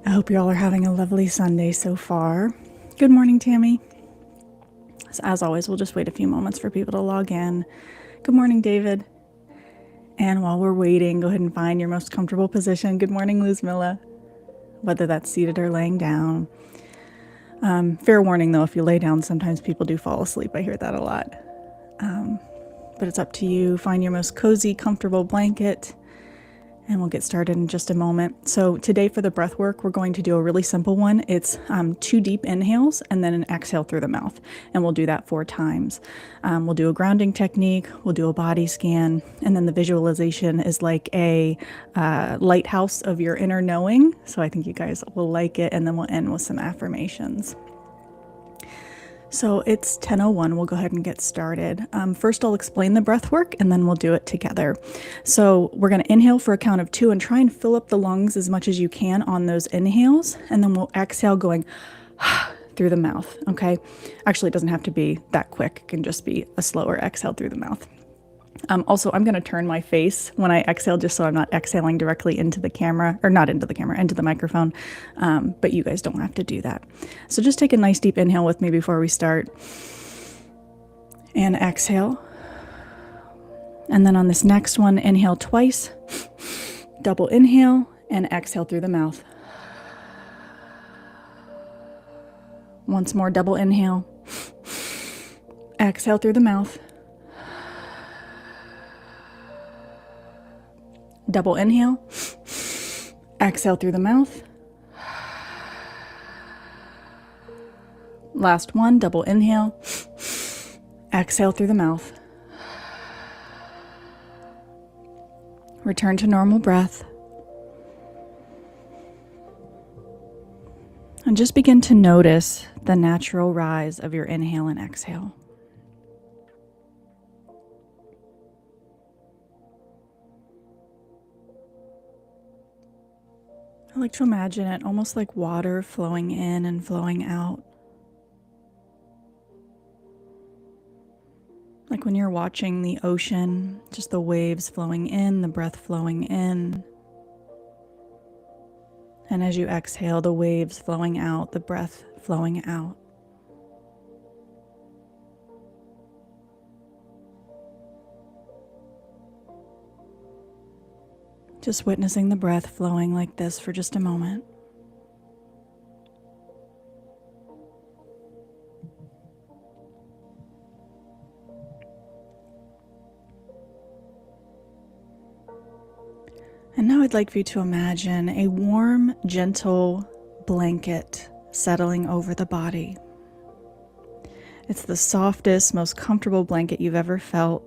I hope you all are having a lovely Sunday so far. Good morning, Tammy. So as always, we'll just wait a few moments for people to log in. Good morning, David. And while we're waiting, go ahead and find your most comfortable position. Good morning, Luzmilla. Whether that's seated or laying down. Fair warning, though, if you lay down, sometimes people do fall asleep. I hear that a lot. But it's up to you. Find your most cozy, comfortable blanket. And we'll get started in just a moment. So today for the breath work, we're going to do a really simple one. It's 2 deep inhales and then an exhale through the mouth. And we'll do that 4 times. We'll do a grounding technique. We'll do a body scan. And then the visualization is like a lighthouse of your inner knowing. So I think you guys will like it. And then we'll end with some affirmations. So it's 10:01. We'll go ahead and get started. First, I'll explain the breath work and then we'll do it together. So we're going to inhale for a count of 2 and try and fill up the lungs as much as you can on those inhales. And then we'll exhale going through the mouth. Okay. Actually, it doesn't have to be that quick. It can just be a slower exhale through the mouth. Also, I'm going to turn my face when I exhale just so I'm not exhaling directly into the camera, or not into the camera, into the microphone. But you guys don't have to do that. So just take a nice deep inhale with me before we start. And exhale. And then on this next one, inhale twice, double inhale, and exhale through the mouth. Once more, double inhale. Exhale through the mouth. Double inhale, exhale through the mouth. Last one, double inhale, exhale through the mouth. Return to normal breath. And just begin to notice the natural rise of your inhale and exhale. I like to imagine it almost like water flowing in and flowing out. Like when you're watching the ocean, just the waves flowing in, the breath flowing in. And as you exhale, the waves flowing out, the breath flowing out. Just witnessing the breath flowing like this for just a moment. And now I'd like for you to imagine a warm, gentle blanket settling over the body. It's the softest, most comfortable blanket you've ever felt,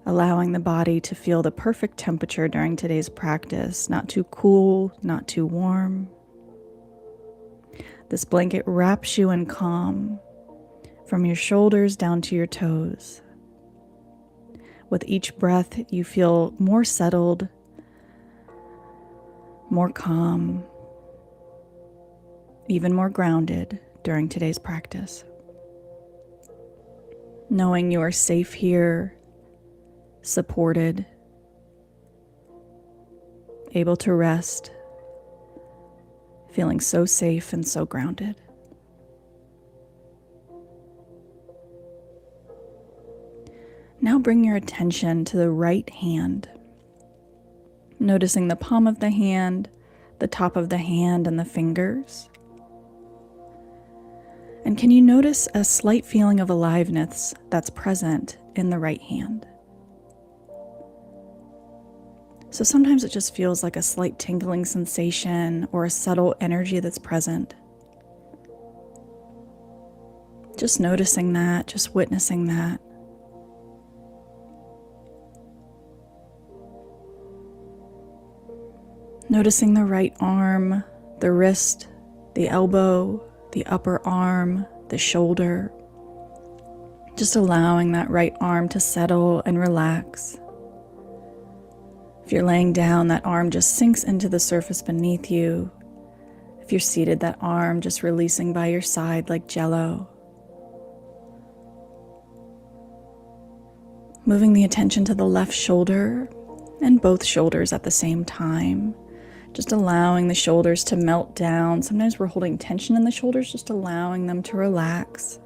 allowing the body to feel the perfect temperature during today's practice, not too cool, not too warm. This blanket wraps you in calm from your shoulders down to your toes. With each breath, you feel more settled, more calm, even more grounded during today's practice. Knowing you are safe here, supported, able to rest, feeling so safe and so grounded. Now bring your attention to the right hand, noticing the palm of the hand, the top of the hand, and the fingers. And can you notice a slight feeling of aliveness that's present in the right hand? So sometimes it just feels like a slight tingling sensation or a subtle energy that's present. Just noticing that, just witnessing that. Noticing the right arm, the wrist, the elbow, the upper arm, the shoulder. Just allowing that right arm to settle and relax. If you're laying down, that arm just sinks into the surface beneath you. If you're seated, that arm just releasing by your side like jello. Moving the attention to the left shoulder and both shoulders at the same time. Just allowing the shoulders to melt down. Sometimes we're holding tension in the shoulders, just allowing them to relax.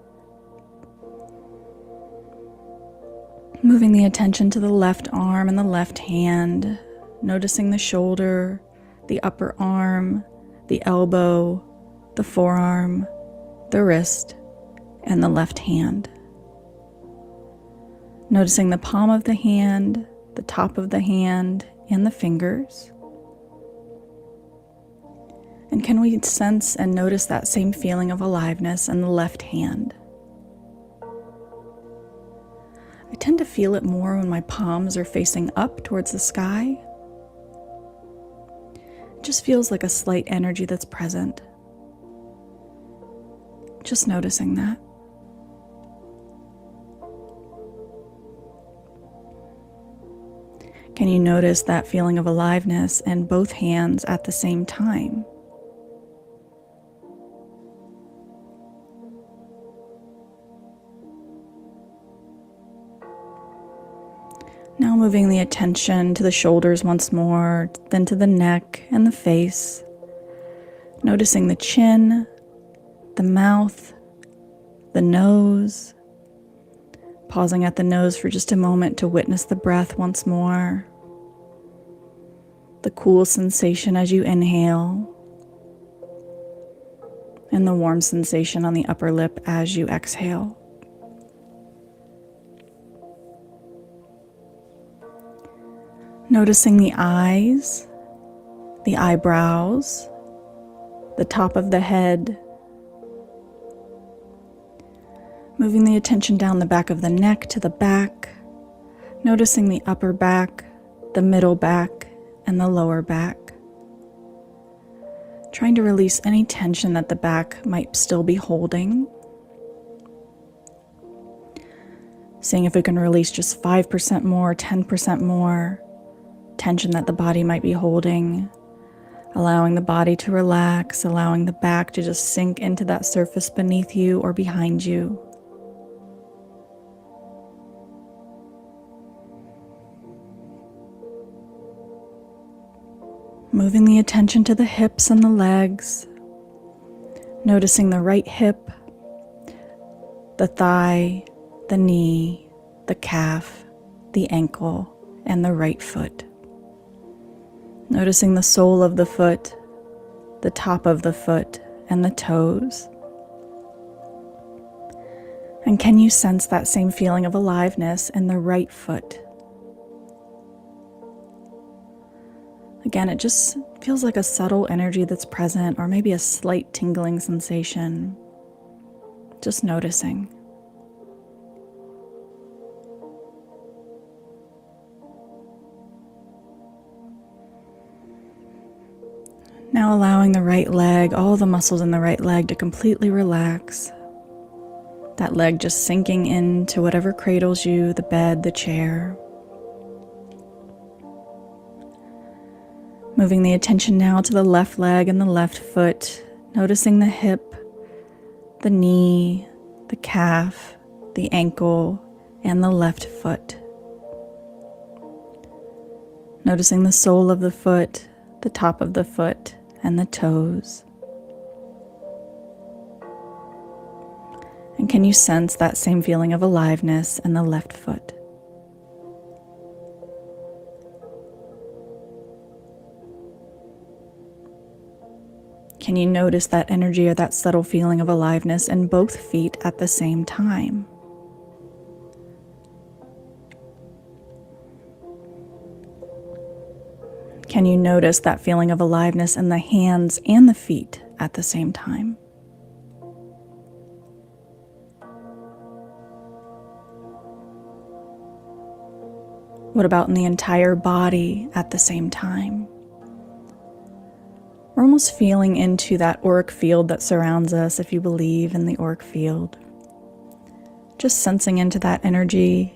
Moving the attention to the left arm and the left hand, noticing the shoulder, the upper arm, the elbow, the forearm, the wrist, and the left hand. Noticing the palm of the hand, the top of the hand, and the fingers. And can we sense and notice that same feeling of aliveness in the left hand? I tend to feel it more when my palms are facing up towards the sky. It just feels like a slight energy that's present. Just noticing that. Can you notice that feeling of aliveness in both hands at the same time? Now moving the attention to the shoulders once more, then to the neck and the face. Noticing the chin, the mouth, the nose. Pausing at the nose for just a moment to witness the breath once more. The cool sensation as you inhale. And the warm sensation on the upper lip as you exhale. Noticing the eyes, the eyebrows, the top of the head. Moving the attention down the back of the neck to the back. Noticing the upper back, the middle back, and the lower back. Trying to release any tension that the back might still be holding. Seeing if we can release just 5% more, 10% more tension that the body might be holding, allowing the body to relax, allowing the back to just sink into that surface beneath you or behind you. Moving the attention to the hips and the legs, noticing the right hip, the thigh, the knee, the calf, the ankle, and the right foot. Noticing the sole of the foot, the top of the foot, and the toes. And can you sense that same feeling of aliveness in the right foot? Again, it just feels like a subtle energy that's present, or maybe a slight tingling sensation. Just noticing. Now allowing the right leg, all the muscles in the right leg to completely relax. That leg just sinking into whatever cradles you, the bed, the chair. Moving the attention now to the left leg and the left foot, noticing the hip, the knee, the calf, the ankle, and the left foot. Noticing the sole of the foot, the top of the foot, and the toes. And can you sense that same feeling of aliveness in the left foot? Can you notice that energy or that subtle feeling of aliveness in both feet at the same time? Can you notice that feeling of aliveness in the hands and the feet at the same time? What about in the entire body at the same time? We're almost feeling into that auric field that surrounds us, if you believe in the auric field. Just sensing into that energy.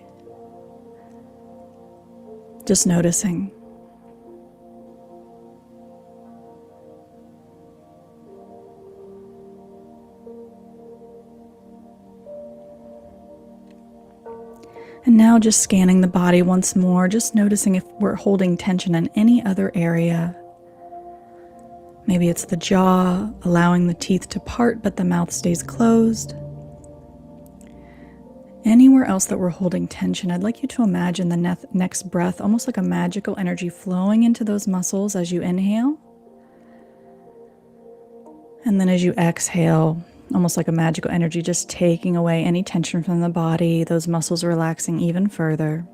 Just noticing. And now just scanning the body once more, just noticing if we're holding tension in any other area. Maybe it's the jaw, allowing the teeth to part but the mouth stays closed. Anywhere else that we're holding tension, I'd like you to imagine the next breath almost like a magical energy flowing into those muscles as you inhale. And then as you exhale, almost like a magical energy just taking away any tension from the body, those muscles relaxing even further.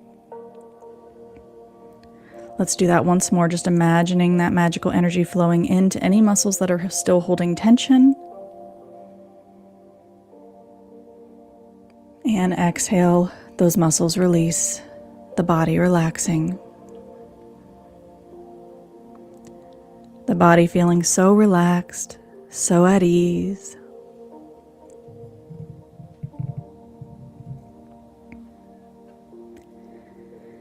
Let's do that once more, just imagining that magical energy flowing into any muscles that are still holding tension. And exhale, those muscles release, the body relaxing. The body feeling so relaxed, so at ease.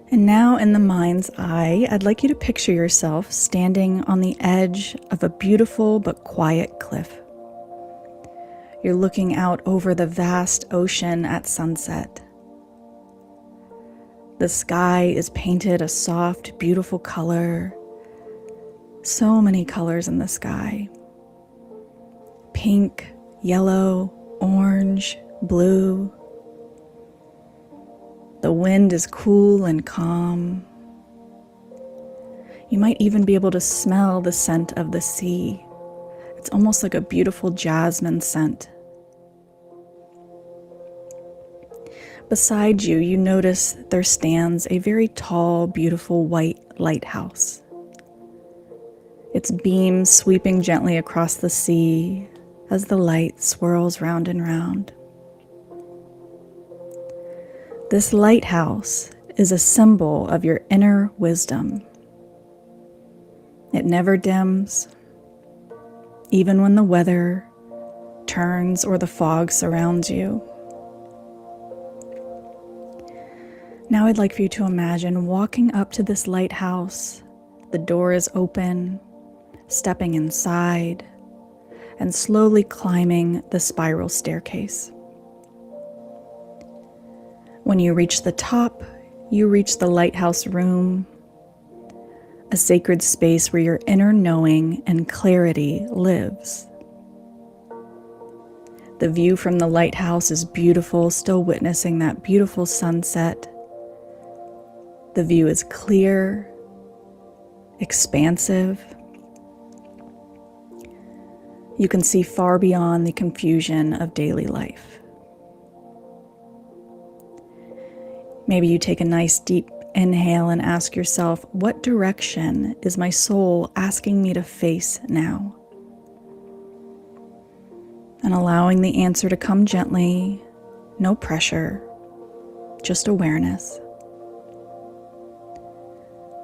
And now in the mind's eye, I'd like you to picture yourself standing on the edge of a beautiful but quiet cliff. You're looking out over the vast ocean at sunset. The sky is painted a soft, beautiful color. So many colors in the sky. Pink, yellow, orange, blue. The wind is cool and calm. You might even be able to smell the scent of the sea. It's almost like a beautiful jasmine scent. Beside you, you notice there stands a very tall, beautiful white lighthouse. Its beams sweeping gently across the sea as the light swirls round and round. This lighthouse is a symbol of your inner wisdom. It never dims, even when the weather turns or the fog surrounds you. Now I'd like for you to imagine walking up to this lighthouse. The door is open, stepping inside, and slowly climbing the spiral staircase. When you reach the top, you reach the lighthouse room, a sacred space where your inner knowing and clarity lives. The view from the lighthouse is beautiful, still witnessing that beautiful sunset. The view is clear, expansive. You can see far beyond the confusion of daily life. Maybe you take a nice deep inhale and ask yourself, what direction is my soul asking me to face now? And allowing the answer to come gently, no pressure, just awareness.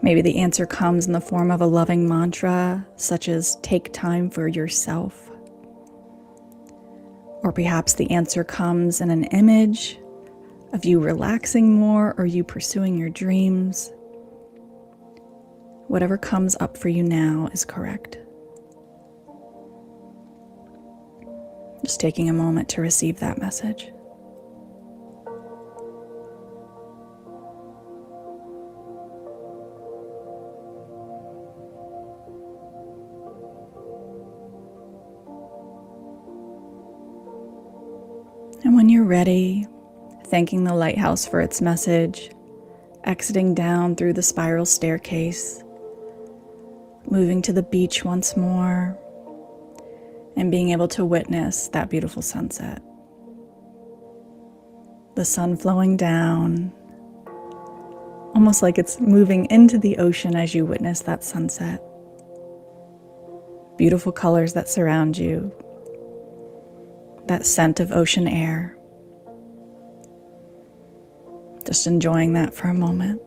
Maybe the answer comes in the form of a loving mantra, such as take time for yourself. Or perhaps the answer comes in an image of you relaxing more or you pursuing your dreams. Whatever comes up for you now is correct. Just taking a moment to receive that message. And when you're ready, thanking the lighthouse for its message, exiting down through the spiral staircase, moving to the beach once more, and being able to witness that beautiful sunset. The sun flowing down, almost like it's moving into the ocean as you witness that sunset. Beautiful colors that surround you, that scent of ocean air. Just enjoying that for a moment.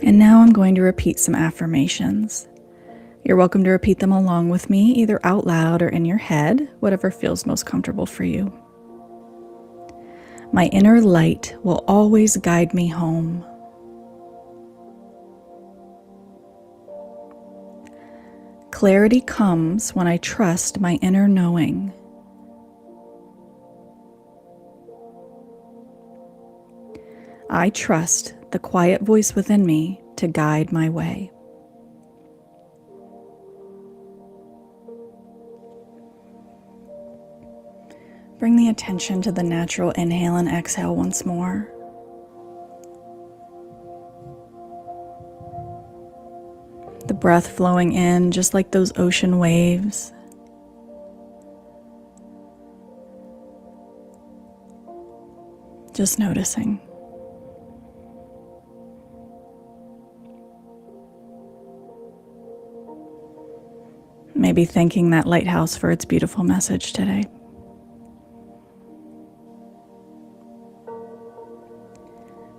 And now I'm going to repeat some affirmations. You're welcome to repeat them along with me, either out loud or in your head, whatever feels most comfortable for you. My inner light will always guide me home. Clarity comes when I trust my inner knowing. I trust the quiet voice within me to guide my way. Bring the attention to the natural inhale and exhale once more. The breath flowing in just like those ocean waves. Just noticing. Maybe thanking that lighthouse for its beautiful message today.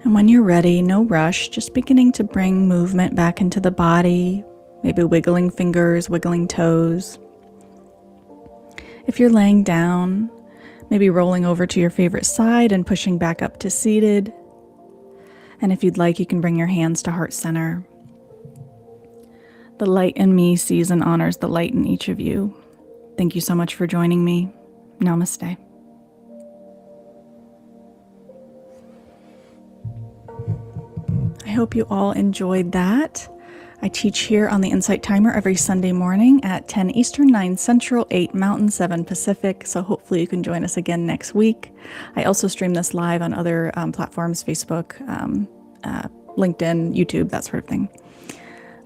And when you're ready, no rush, just beginning to bring movement back into the body, maybe wiggling fingers, wiggling toes. If you're laying down, maybe rolling over to your favorite side and pushing back up to seated. And if you'd like, you can bring your hands to heart center. The light in me sees and honors the light in each of you. Thank you so much for joining me. Namaste. I hope you all enjoyed that. I teach here on the Insight Timer every Sunday morning at 10 Eastern, 9 Central, 8 Mountain, 7 Pacific, so hopefully you can join us again next week. I also stream this live on other platforms, Facebook, LinkedIn, YouTube, that sort of thing.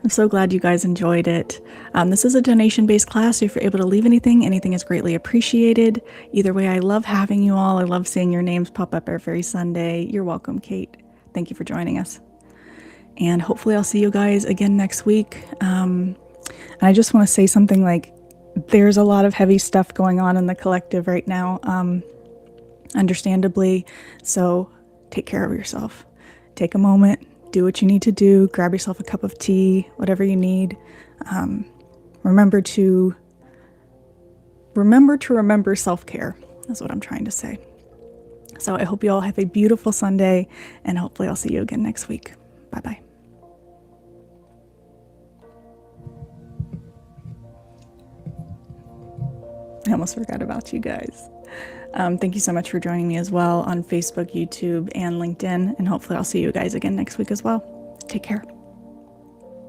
I'm so glad you guys enjoyed it. This is a donation-based class, so if you're able to leave anything is greatly appreciated. Either way, I love having you all. I love seeing your names pop up every Sunday. You're welcome, Kate. Thank you for joining us. And hopefully I'll see you guys again next week. And I just want to say something like, there's a lot of heavy stuff going on in the collective right now, understandably. So take care of yourself. Take a moment, do what you need to do, grab yourself a cup of tea, whatever you need. Remember to remember self-care. That's what I'm trying to say. So I hope you all have a beautiful Sunday, and hopefully I'll see you again next week. Bye-bye. I almost forgot about you guys. Thank you so much for joining me as well on Facebook, YouTube, and LinkedIn. And hopefully I'll see you guys again next week as well. Take care.